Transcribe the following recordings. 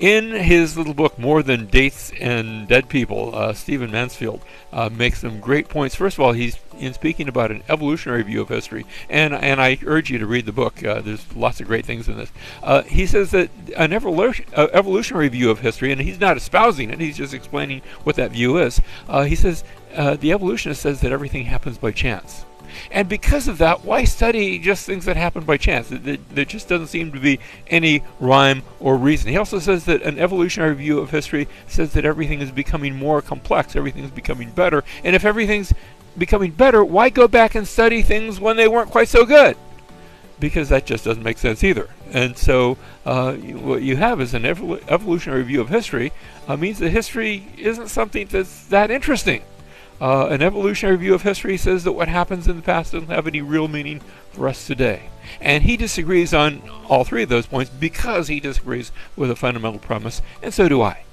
In his little book, More Than Dates and Dead People, Stephen Mansfield makes some great points. First of all, he's in speaking about an evolutionary view of history, and I urge you to read the book. There's lots of great things in this. He says that an evolutionary view of history, and he's not espousing it, he's just explaining what that view is. He says the evolutionist says that everything happens by chance. And because of that, why study just things that happen by chance? There just doesn't seem to be any rhyme or reason. He also says that an evolutionary view of history says that everything is becoming more complex, everything is becoming better. And if everything's becoming better, why go back and study things when they weren't quite so good? Because that just doesn't make sense either. And so what you have is an evolutionary view of history means that history isn't something that's that interesting. An evolutionary view of history says that what happens in the past doesn't have any real meaning for us today. And he disagrees on all three of those points because he disagrees with a fundamental premise, and so do I.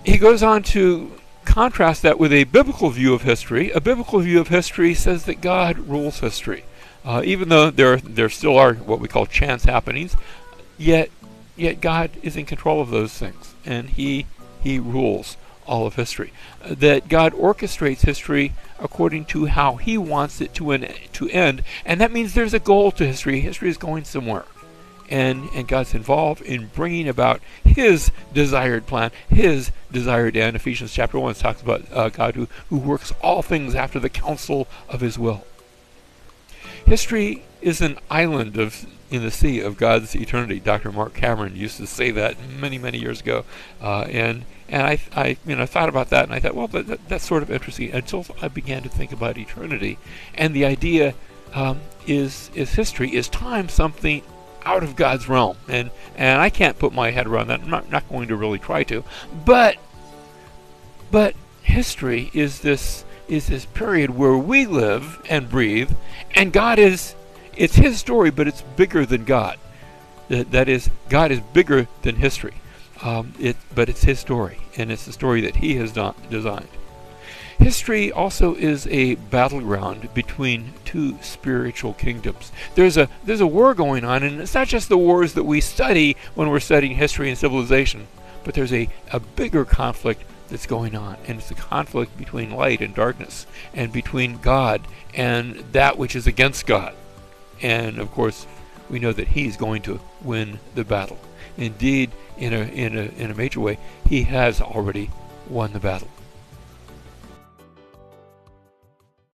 He goes on to contrast that with a biblical view of history. A biblical view of history says that God rules history. Even though there still are what we call chance happenings, yet God is in control of those things, and He rules all of history. That God orchestrates history according to how He wants it to end, and that means there's a goal to history. History is going somewhere, and God's involved in bringing about His desired plan, His desired end. Ephesians chapter 1 talks about God who works all things after the counsel of His will. History is an island in the sea of God's eternity. Dr. Mark Cameron used to say that many, many years ago, and I thought about that, and I thought, well, that's sort of interesting until I began to think about eternity, and the idea is history, is time something out of God's realm, and I can't put my head around that. I'm not going to really try to, but history is this period where we live and breathe, and it's His story, but it's bigger than God. That is, God is bigger than history. But it's His story, and it's the story that He has designed. History also is a battleground between two spiritual kingdoms. There's a war going on, and it's not just the wars that we study when we're studying history and civilization, but there's a bigger conflict that's going on, and it's a conflict between light and darkness, and between God and that which is against God. And of course, we know that He's going to win the battle. Indeed, in a major way, He has already won the battle.